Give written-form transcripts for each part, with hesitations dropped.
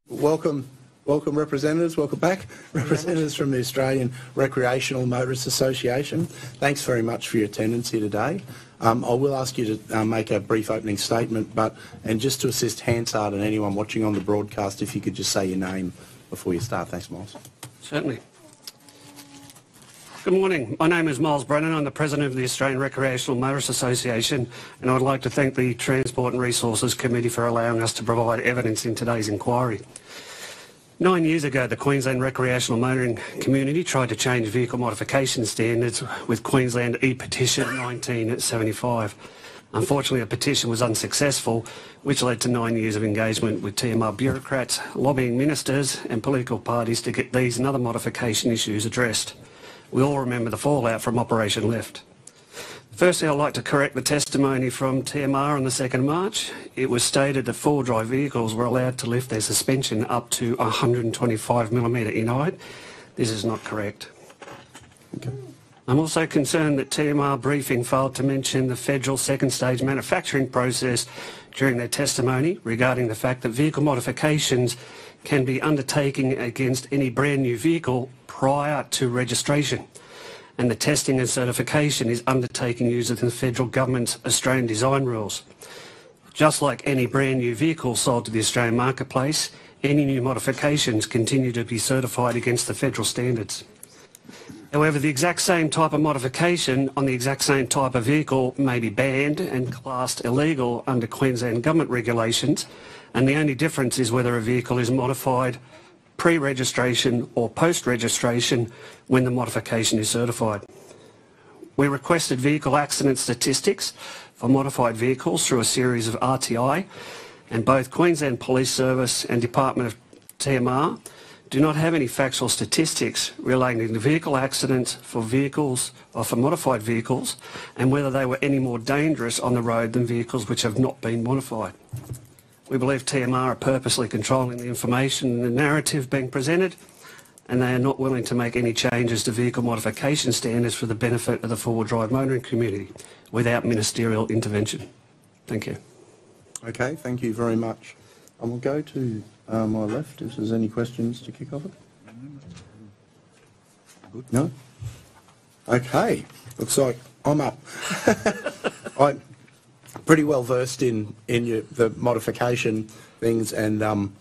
Welcome representatives, welcome back. Representatives from the Australian Recreational Motorists Association. Thanks very much for your attendance here today. I will ask you to make a brief opening statement, and just to assist Hansard and anyone watching on the broadcast, if you could just say your name before you start. Thanks, Miles. Certainly. Good morning. My name is Miles Brennan. I'm the President of the Australian Recreational Motorists Association, and I'd like to thank the Transport and Resources Committee for allowing us to provide evidence in today's inquiry. 9 years ago, the Queensland recreational motoring community tried to change vehicle modification standards with Queensland e-petition 1975. Unfortunately, the petition was unsuccessful, which led to 9 years of engagement with TMR bureaucrats, lobbying ministers and political parties to get these and other modification issues addressed. We all remember the fallout from Operation Lift. Firstly, I'd like to correct the testimony from TMR on the 2nd of March. It was stated that four-wheel drive vehicles were allowed to lift their suspension up to 125mm in height. This is not correct. Okay. I'm also concerned that TMR briefing failed to mention the federal second stage manufacturing process during their testimony regarding the fact that vehicle modifications can be undertaken against any brand new vehicle prior to registration, and the testing and certification is undertaken using the federal government's Australian design rules. Just like any brand new vehicle sold to the Australian marketplace, any new modifications continue to be certified against the federal standards. However, the exact same type of modification on the exact same type of vehicle may be banned and classed illegal under Queensland government regulations, and the only difference is whether a vehicle is modified pre-registration or post-registration when the modification is certified. We requested vehicle accident statistics for modified vehicles through a series of RTI, and both Queensland Police Service and Department of TMR do not have any factual statistics relating to vehicle accidents for vehicles or for modified vehicles and whether they were any more dangerous on the road than vehicles which have not been modified. We believe TMR are purposely controlling the information and the narrative being presented, and they are not willing to make any changes to vehicle modification standards for the benefit of the four-wheel drive motoring community without ministerial intervention. Thank you. Okay, thank you very much. And we'll go to my left if there's any questions to kick off it. No? Okay, looks like I'm up. I'm pretty well versed in the modification things, and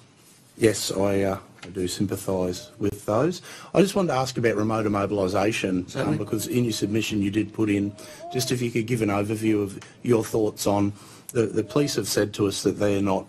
yes, I do sympathise with those. I just wanted to ask about remote immobilisation, because in your submission you did put in, just if you could give an overview of your thoughts on, the police have said to us that they're not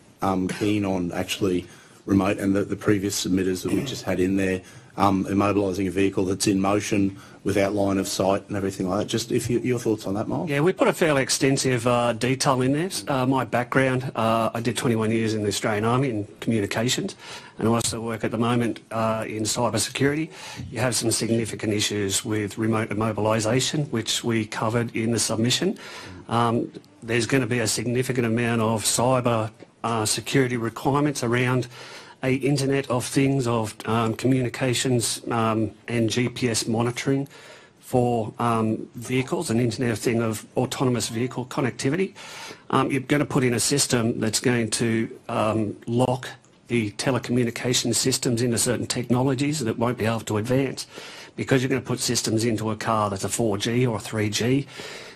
keen on actually remote, and the previous submitters that we just had in there, immobilising a vehicle that's in motion without line of sight and everything like that. Just if your thoughts on that, Miles? Yeah, we put a fairly extensive detail in there. My background, I did 21 years in the Australian Army in communications, and I also work at the moment in cyber security. You have some significant issues with remote immobilisation, which we covered in the submission. There's going to be a significant amount of cyber security requirements around a Internet of Things, of communications and GPS monitoring for vehicles, an Internet of Things of autonomous vehicle connectivity. You're going to put in a system that's going to lock the telecommunication systems into certain technologies that won't be able to advance, because you're going to put systems into a car that's a 4G or a 3G,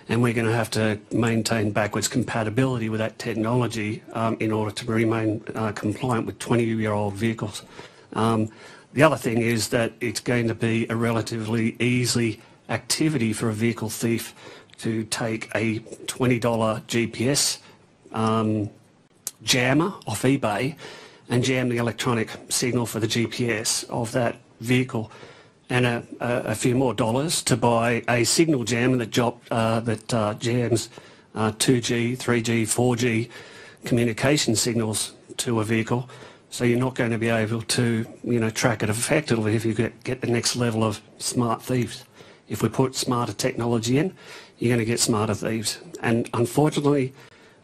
and we're going to have to maintain backwards compatibility with that technology in order to remain compliant with 20-year-old vehicles. The other thing is that it's going to be a relatively easy activity for a vehicle thief to take a $20 GPS jammer off eBay and jam the electronic signal for the GPS of that vehicle, and a few more dollars to buy a signal jammer that jams 2G, 3G, 4G communication signals to a vehicle. So you're not going to be able to, track it effectively if you get the next level of smart thieves. If we put smarter technology in, you're going to get smarter thieves. And unfortunately,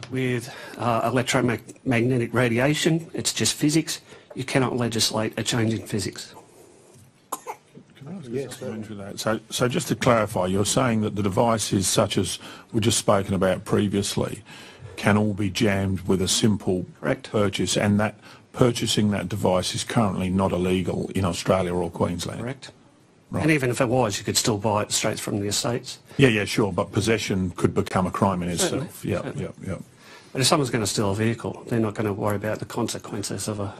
with electromagnetic radiation, it's just physics. You cannot legislate a change in physics. Yes, so just to clarify, you're saying that the devices such as we've just spoken about previously can all be jammed with a simple purchase, and that purchasing that device is currently not illegal in Australia or Queensland. Correct. Right. And even if it was, you could still buy it straight from the estates. Yeah, sure, but possession could become a crime in itself. Yeah. But if someone's going to steal a vehicle, they're not going to worry about the consequences of a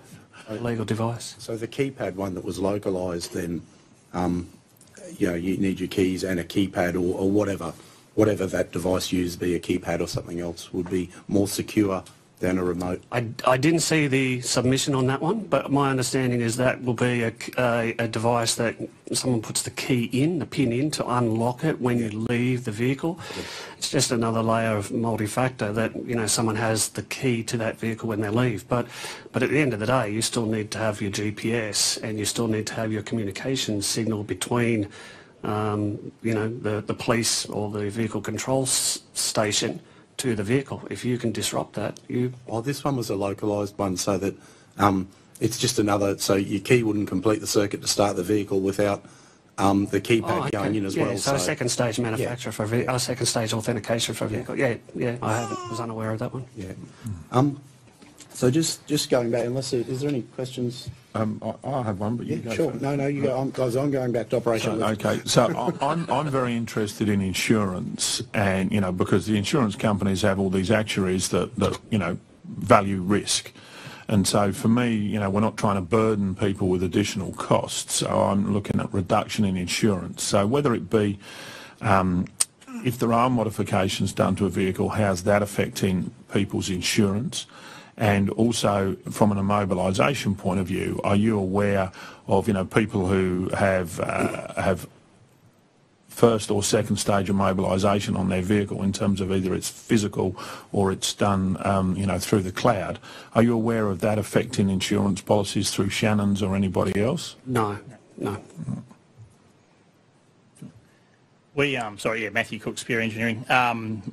legal device. So the keypad one that was localised, then, you need your keys and a keypad or whatever that device used, be a keypad or something else, would be more secure than a remote. I didn't see the submission on that one, but my understanding is that will be a device that someone puts the pin in to unlock it when you leave the vehicle. It's just another layer of multi-factor that, someone has the key to that vehicle when they leave. But at the end of the day, you still need to have your GPS and you still need to have your communication signal between, the police or the vehicle control station to the vehicle. If you can disrupt that, Well, this one was a localised one, so that it's just another. So your key wouldn't complete the circuit to start the vehicle without the keypad going in as well. So a second stage manufacturer for a second stage authentication for a vehicle. Yeah. I was unaware of that one. Yeah. So just going back, is there any questions? I have one, but you go sure. first. No, you go. Guys, I'm going back to operation. So I'm very interested in insurance, and because the insurance companies have all these actuaries that value risk, and so for me, we're not trying to burden people with additional costs. So I'm looking at reduction in insurance. So whether it be if there are modifications done to a vehicle, how's that affecting people's insurance? And also, from an immobilisation point of view, are you aware of people who have first or second stage immobilisation on their vehicle in terms of either it's physical or it's done through the cloud? Are you aware of that affecting insurance policies through Shannon's or anybody else? No. Matthew Cook, Spear Engineering.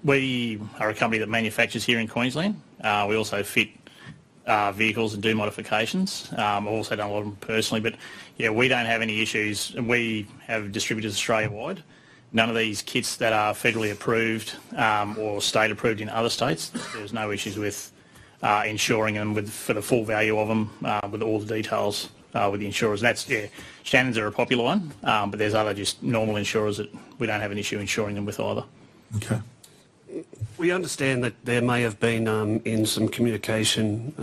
We are a company that manufactures here in Queensland. We also fit vehicles and do modifications. I've also done a lot of them personally, but we don't have any issues, and we have distributors Australia-wide. None of these kits that are federally approved or state approved in other states, there's no issues with insuring them for the full value of them, with all the details with the insurers. And Shannon's are a popular one, but there's other just normal insurers that we don't have an issue insuring them with either. Okay. We understand that there may have been in some communication,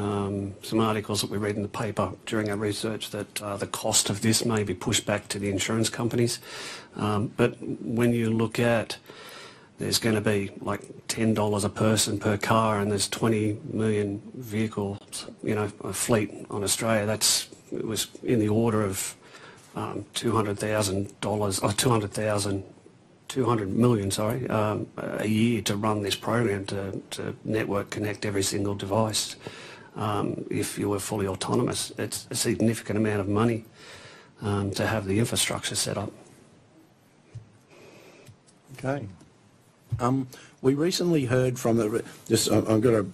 some articles that we read in the paper during our research that the cost of this may be pushed back to the insurance companies. But when you look at, there's going to be like $10 a person per car, and there's 20 million vehicles, a fleet on Australia. It was in the order of $200 million a year to run this program to network connect every single device. If you were fully autonomous, it's a significant amount of money to have the infrastructure set up. Okay. We recently heard from I'm going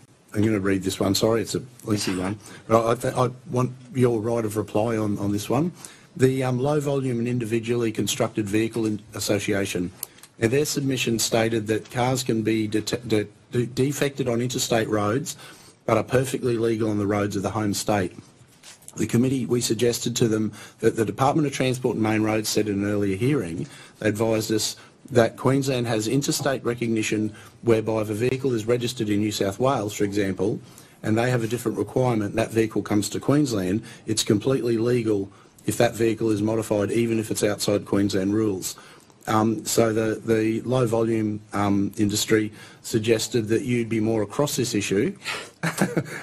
to read this one. Sorry, it's a lengthy one, but I want your right of reply on this one. The Low Volume and Individually Constructed Vehicle Association, now their submission stated that cars can be defected on interstate roads but are perfectly legal on the roads of the home state. The committee, we suggested to them that the Department of Transport and Main Roads said in an earlier hearing, they advised us that Queensland has interstate recognition whereby if a vehicle is registered in New South Wales, for example, and they have a different requirement, that vehicle comes to Queensland, it's completely legal if that vehicle is modified, even if it's outside Queensland rules. So the low volume industry suggested that you'd be more across this issue,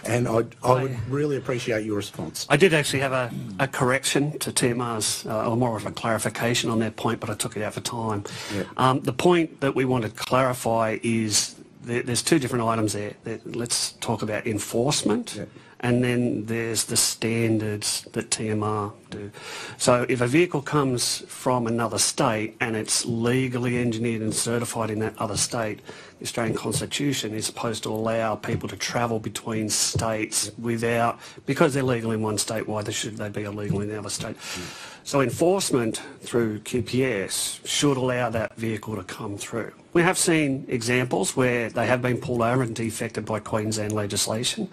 and I would really appreciate your response. I did actually have a correction to TMR's, or more of a clarification on that point, but I took it out for time. Yeah. The point that we want to clarify is there's two different items there. Let's talk about enforcement. Yeah. And then there's the standards that TMR do. So if a vehicle comes from another state and it's legally engineered and certified in that other state, the Australian Constitution is supposed to allow people to travel between states without, because they're legal in one state, why should they be illegal in the other state? So enforcement through QPS should allow that vehicle to come through. We have seen examples where they have been pulled over and defected by Queensland legislation.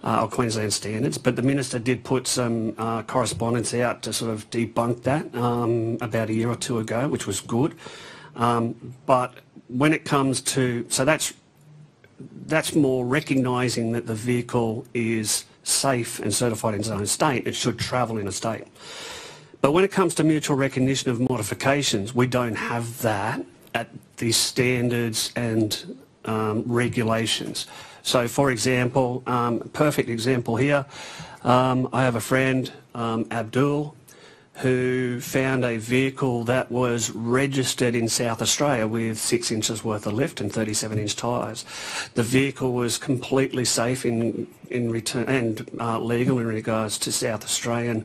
or Queensland standards, but the Minister did put some correspondence out to sort of debunk that about a year or two ago, which was good. But when it comes to, so that's more recognising that the vehicle is safe and certified in its own state. It should travel in a state. But when it comes to mutual recognition of modifications, we don't have that at the standards and regulations. So, for example, perfect example here, I have a friend, Abdul, who found a vehicle that was registered in South Australia with 6 inches worth of lift and 37-inch tyres. The vehicle was completely safe in return and legal in regards to South Australian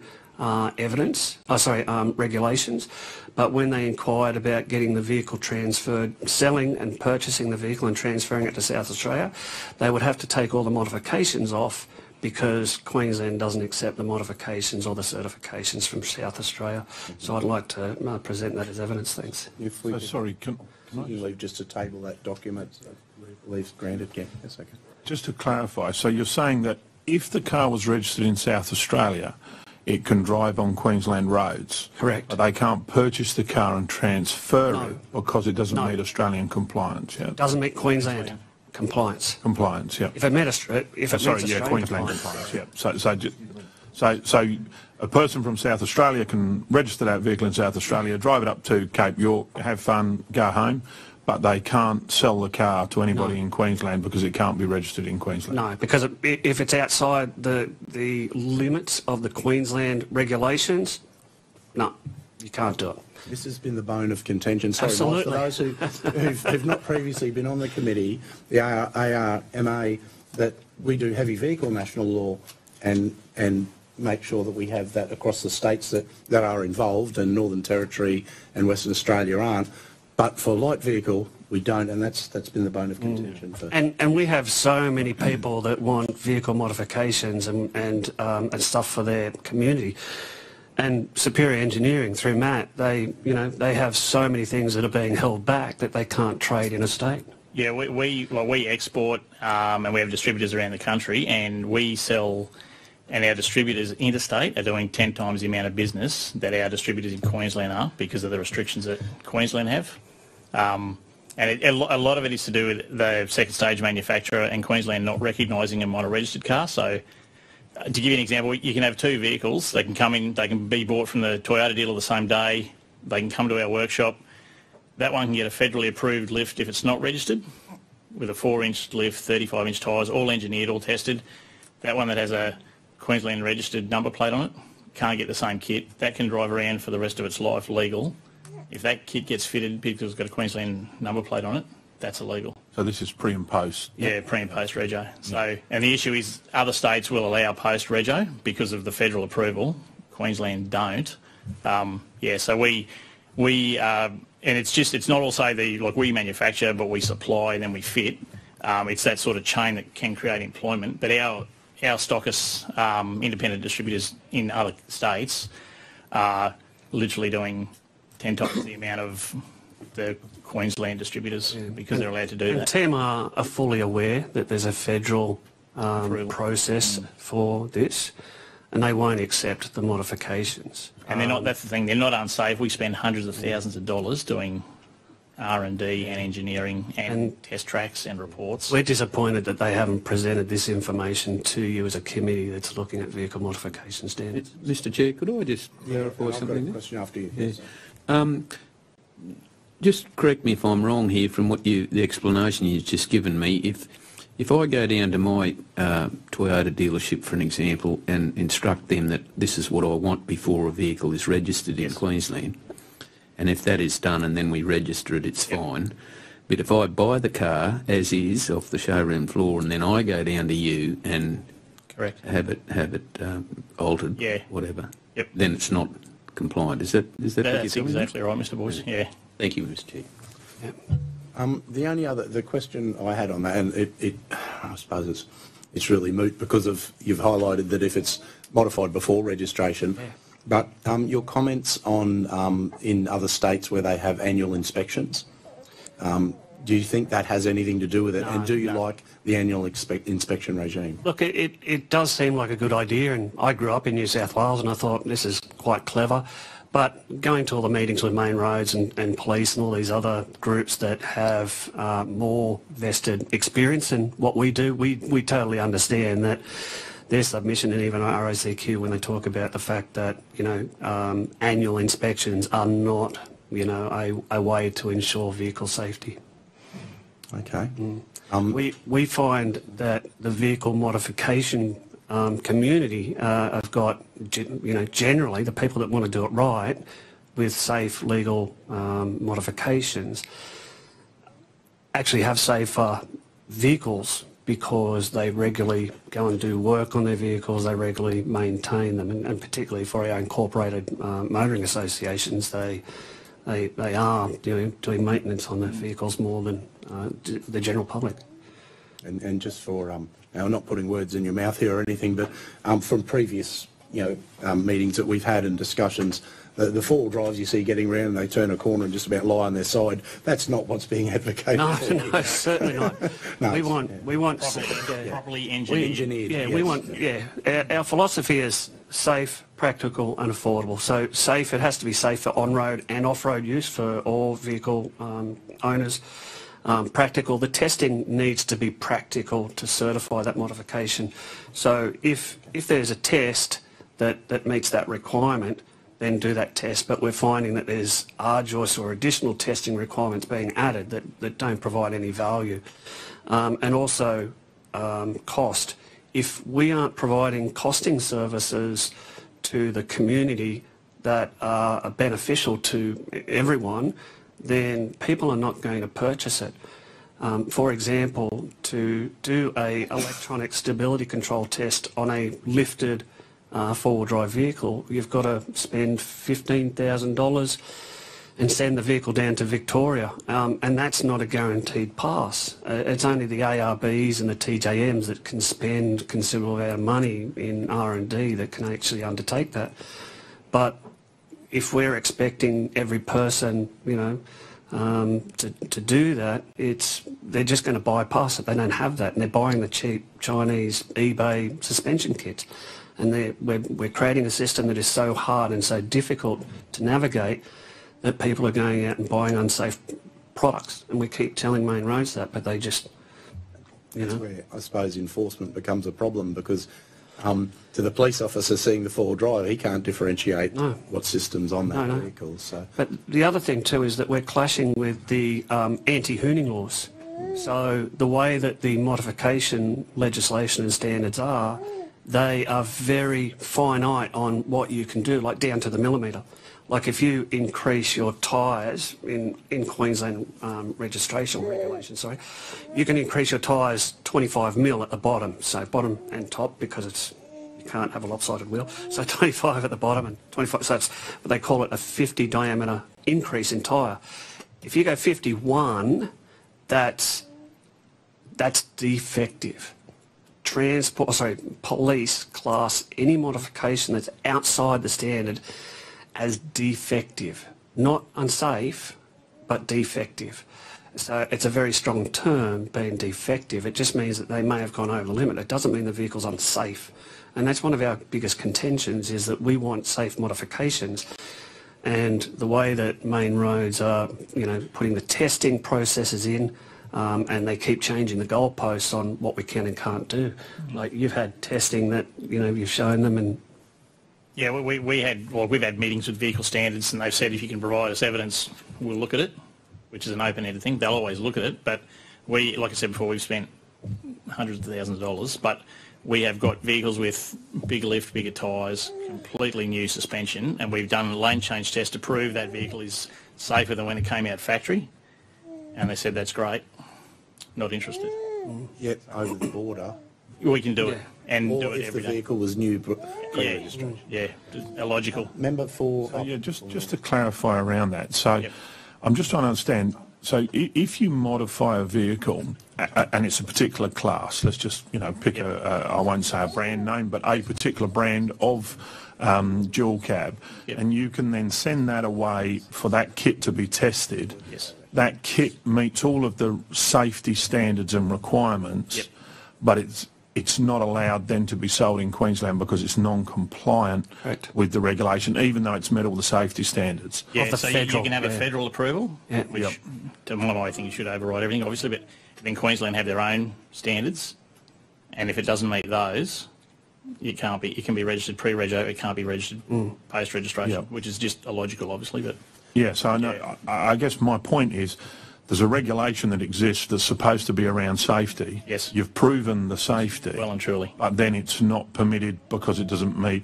regulations. But when they inquired about getting the vehicle transferred, selling and purchasing the vehicle and transferring it to South Australia, they would have to take all the modifications off because Queensland doesn't accept the modifications or the certifications from South Australia. So I'd like to present that as evidence. Thanks. If we sorry, can you leave just to table that document? Leave granted. Yeah, yes, okay. just to clarify, so you're saying that if the car was registered in South Australia, it can drive on Queensland roads? Correct. But they can't purchase the car and transfer it because it doesn't meet Australian compliance, yeah? Doesn't meet Queensland compliance. Compliance, yeah. If it met Australian Queensland compliance, yeah. So a person from South Australia can register that vehicle in South Australia, drive it up to Cape York, have fun, go home, but they can't sell the car to anybody in Queensland because it can't be registered in Queensland. No, because if it's outside the limits of the Queensland regulations, no, you can't do it. This has been the bone of contention. Sorry, Absolutely. for those who've not previously been on the committee, the ARMA, that we do heavy vehicle national law and make sure that we have that across the states that are involved, and Northern Territory and Western Australia aren't. But for light vehicle, we don't, and that's been the bone of contention. And we have so many people that want vehicle modifications and stuff for their community. And Superior Engineering, through Matt, they have so many things that are being held back that they can't trade in a state. Yeah, we export and we have distributors around the country, and we sell, and our distributors interstate are doing 10 times the amount of business that our distributors in Queensland are because of the restrictions that Queensland have. And a lot of it is to do with the second stage manufacturer and Queensland not recognising a model registered car. So to give you an example, you can have 2 vehicles. They can come in, they can be bought from the Toyota dealer the same day. They can come to our workshop. That one can get a federally approved lift if it's not registered, with a 4-inch lift, 35-inch tyres, all engineered, all tested. That one that has a Queensland registered number plate on it can't get the same kit. That can drive around for the rest of its life legal. If that kit gets fitted because it's got a Queensland number plate on it, that's illegal. So this is pre and post? Yeah, pre and post rego. So, and the issue is other states will allow post rego because of the federal approval. Queensland don't. So and it's not also we manufacture, but we supply and then we fit. It's that sort of chain that can create employment. But our stockists, independent distributors in other states, are literally doing 10 times the amount of the Queensland distributors because they're allowed to do that. TMR are fully aware that there's a federal process for this, and they won't accept the modifications. And they're not. That's the thing. They're not unsafe. We spend hundreds of thousands of dollars doing R&D and engineering and test tracks and reports. We're disappointed that they haven't presented this information to you as a committee that's looking at vehicle modification standards. Mr. Chair, could I just clarify something? I've got a question after you. Yes. Just correct me if I'm wrong here from the explanation you've just given me. If I go down to my Toyota dealership, for an example, and instruct them that this is what I want before a vehicle is registered in Queensland, and if that is done and then we register it, it's fine. But if I buy the car as is off the showroom floor and then I go down to you and have it altered, whatever, then it's not compliant. Is that what you're That's doing? exactly right, Mr. Boyce. Yeah. Thank you, Mr. Chair. The only the question I had on that, and I suppose it's really moot because you've highlighted that if it's modified before registration, but your comments on in other states where they have annual inspections, do you think that has anything to do with it? And do you like the annual inspection regime? Look, it does seem like a good idea, and I grew up in New South Wales and I thought this is quite clever. But going to all the meetings with Main Roads and police and all these other groups that have more vested experience in what we do, we totally understand that their submission, and even RACQ, when they talk about the fact that, you know, annual inspections are not, you know, a way to ensure vehicle safety. Okay. We find that the vehicle modification community have got, you know, generally the people that want to do it right with safe, legal modifications actually have safer vehicles because they regularly go and do work on their vehicles, they regularly maintain them, and particularly for our incorporated motoring associations, they are, you know, doing maintenance on their vehicles more than the general public. And just for, now I'm not putting words in your mouth here or anything, but from previous, you know, meetings that we've had and discussions, the four-wheel drives you see getting around and they turn a corner and just about lie on their side, that's not what's being advocated. No, certainly not. No, we want properly engineered. Yeah, we want, our philosophy is safe, practical and affordable. So safe, it has to be safe for on-road and off-road use for all vehicle owners. Practical, the testing needs to be practical to certify that modification. So if there's a test that meets that requirement, then do that test. But we're finding that there's arduous or additional testing requirements being added that don't provide any value. And also cost. If we aren't providing costing services to the community that are beneficial to everyone, then people are not going to purchase it. For example, to do a electronic stability control test on a lifted four-wheel drive vehicle, you've got to spend $15,000 and send the vehicle down to Victoria, and that's not a guaranteed pass. It's only the ARBs and the TJMs that can spend considerable amount of money in R&D that can actually undertake that. But if we're expecting every person, you know, to do that, they're just going to bypass it. They don't have that, and they're buying the cheap Chinese eBay suspension kits. And we're creating a system that is so hard and so difficult to navigate that people are going out and buying unsafe products. And we keep telling Main Roads that, but they just, you know. That's where I suppose enforcement becomes a problem, because to the police officer seeing the four-wheel drive, he can't differentiate what system's on that vehicle. So. But the other thing too is that we're clashing with the anti-hooning laws. So the way that the modification legislation and standards are, they are very finite on what you can do, like down to the millimetre. Like if you increase your tyres in Queensland registration regulations, sorry, you can increase your tyres 25 mil at the bottom, so bottom and top, because you can't have a lopsided wheel, so 25 at the bottom and 25, so it's, they call it a 50 diameter increase in tyre. If you go 51, that's defective. Police class any modification that's outside the standard as defective, not unsafe, but defective. So it's a very strong term, being defective. It just means that they may have gone over the limit. It doesn't mean the vehicle's unsafe. And that's one of our biggest contentions, is that we want safe modifications. And the way that Main Roads are, you know, putting the testing processes in, and they keep changing the goalposts on what we can and can't do. Like you've had testing that, you know, you've shown them, and yeah, we've had meetings with vehicle standards, and they've said if you can provide us evidence, we'll look at it, which is an open-ended thing. They'll always look at it, but we, like I said before, we've spent hundreds of thousands of dollars, but we have got vehicles with bigger lift, bigger tyres, completely new suspension, and we've done a lane change test to prove that vehicle is safer than when it came out factory, and they said that's great, not interested. Yet over the border, we can do it, and or do it if every the day. vehicle was new pre-registration. Yeah, illogical. Remember for... So, yeah, just to clarify around that. So I'm just trying to understand, if you modify a vehicle and it's a particular class, let's just pick I won't say a brand name, but a particular brand of dual cab, and you can then send that away for that kit to be tested. Yes. That kit meets all of the safety standards and requirements, but it's not allowed then to be sold in Queensland because it's non-compliant with the regulation, even though it's met all the safety standards. Yeah, so you can have a federal approval, which to my mind I think you should override everything, obviously, but then Queensland have their own standards, and if it doesn't meet those, it can be registered pre-reg, it can't be registered post-registration, which is just illogical, obviously. But I guess my point is, there's a regulation that exists that's supposed to be around safety. Yes. You've proven the safety. Well and truly. But then it's not permitted because it doesn't meet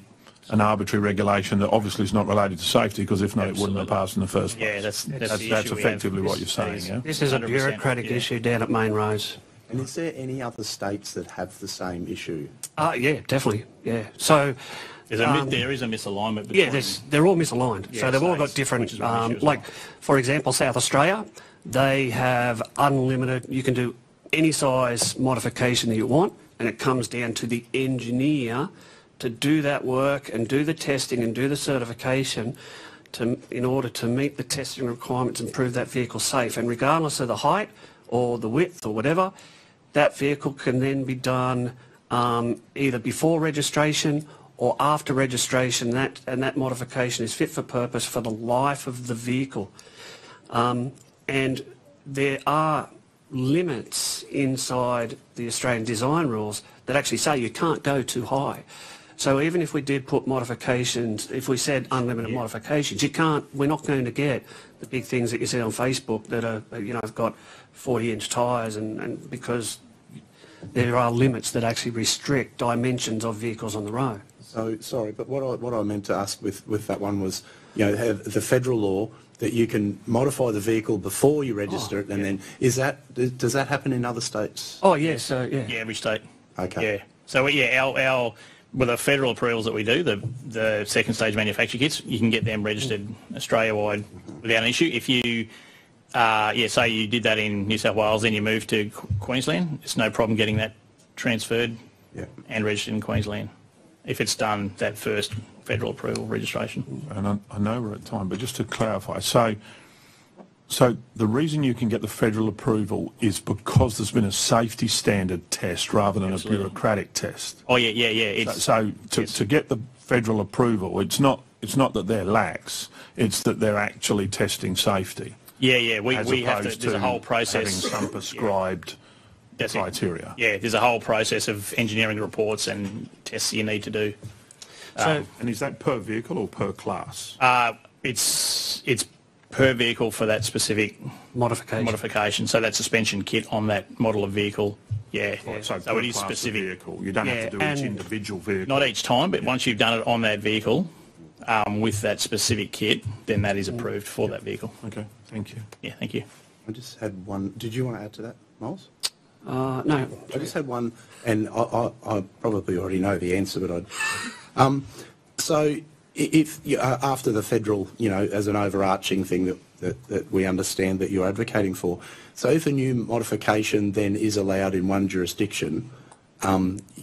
an arbitrary regulation that obviously is not related to safety, because if not, it wouldn't have passed in the first place. Yeah, that's effectively what you're saying, yeah? This is a bureaucratic issue down at Main Roads. And is there any other states that have the same issue? Yeah, definitely, yeah. So... there is a misalignment between... Yeah, they're all misaligned. So they've all got different... for example, South Australia, they have unlimited... You can do any size modification that you want, and it comes down to the engineer to do that work and do the testing and do the certification in order to meet the testing requirements and prove that vehicle safe. And regardless of the height or the width or whatever, that vehicle can then be done either before registration or after registration, and that modification is fit for purpose for the life of the vehicle. And there are limits inside the Australian design rules that actually say you can't go too high. So even if we did put modifications, if we said unlimited modifications, we're not going to get the big things that you see on Facebook that are, have got 40-inch tyres, and because there are limits that actually restrict dimensions of vehicles on the road. So, sorry, but what I meant to ask with that one was, have the federal law that you can modify the vehicle before you register it, and then does that happen in other states? Oh yes, yeah. Yeah, every state. Okay. Yeah. So our with the federal approvals that we do, the second stage manufacturer kits, you can get them registered Australia-wide without an issue. If you say you did that in New South Wales, then you move to Queensland, it's no problem getting that transferred and registered in Queensland if it's done that first federal approval registration. And I know we're at time, but just to clarify, so the reason you can get the federal approval is because there's been a safety standard test rather than a bureaucratic test. Oh yeah. To get the federal approval, it's not that they're lax, it's that they're actually testing safety. Yeah. We have to. There's a whole process. Having some prescribed criteria. Yeah, there's a whole process of engineering reports and tests you need to do. And is that per vehicle or per class? It's per vehicle for that specific modification. So that suspension kit on that model of vehicle. Yeah. So it is specific. Vehicle. You don't have to do each individual vehicle. Not each time, but once you've done it on that vehicle with that specific kit, then that is approved for that vehicle. Okay, thank you. Yeah, thank you. I just had one. Did you want to add to that, Miles? No. I just had one, and I probably already know the answer, but so if after the federal, as an overarching thing that we understand that you're advocating for, so if a new modification then is allowed in one jurisdiction,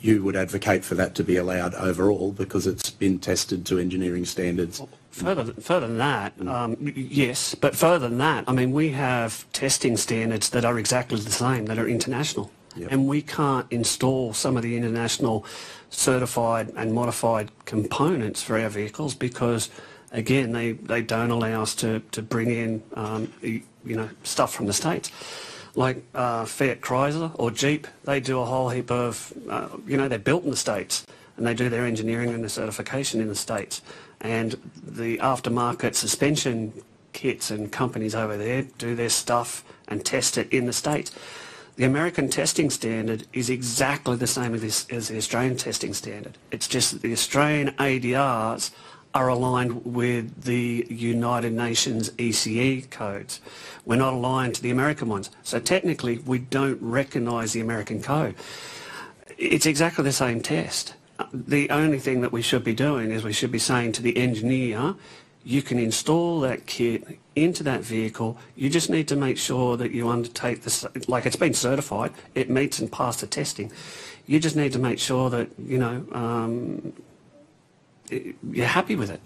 you would advocate for that to be allowed overall because it's been tested to engineering standards. Further than that, yes, but further than that, I mean, we have testing standards that are exactly the same, that are international. Yep. And we can't install some of the international certified and modified components for our vehicles because, again, they don't allow us to bring in, stuff from the States. Like Fiat Chrysler or Jeep, they do a whole heap of, they're built in the States and they do their engineering and the certification in the States. And the aftermarket suspension kits and companies over there do their stuff and test it in the States. The American testing standard is exactly the same as the Australian testing standard. It's just that the Australian ADRs are aligned with the United Nations ECE codes. We're not aligned to the American ones. So technically, we don't recognise the American code. It's exactly the same test. The only thing that we should be doing is we should be saying to the engineer, you can install that kit into that vehicle. You just need to make sure that you undertake this, like it's been certified, it meets and passed the testing. You just need to make sure that, you know, you're happy with it.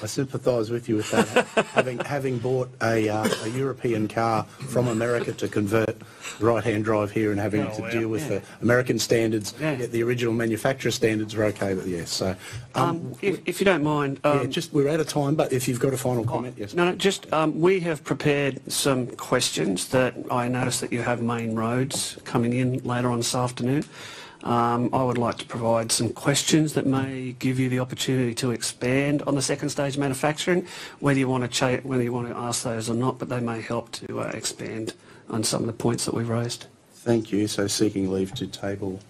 I sympathise with you with that. having bought a European car from America to convert right-hand drive here and having to deal with the American standards, yet the original manufacturer standards are okay, but yes. So, if you don't mind, just we're out of time. But if you've got a final comment, yes. No, just we have prepared some questions that I noticed that you have main roads coming in later on this afternoon. I would like to provide some questions that may give you the opportunity to expand on the second stage manufacturing, whether you want to ask those or not, but they may help to expand on some of the points that we've raised. Thank you. So seeking leave to table.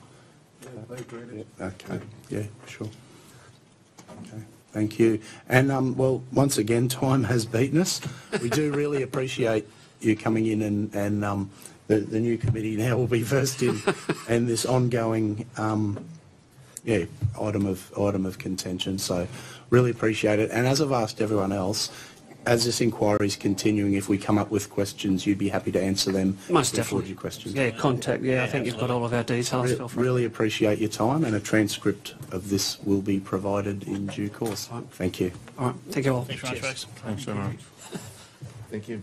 Okay. Yeah, sure. Okay. Thank you. And well, once again, time has beaten us. We do really appreciate you coming in and the new committee now will be versed in and this ongoing item of contention. So really appreciate it. And as I've asked everyone else, as this inquiry is continuing, if we come up with questions, you'd be happy to answer them. Most definitely. Your questions. Yeah, contact. Yeah, I think you've got all of our details. Really appreciate your time, and a transcript of this will be provided in due course. Thank you. All right. Thank you all. Thanks very much, folks. Thanks very much. Thank you.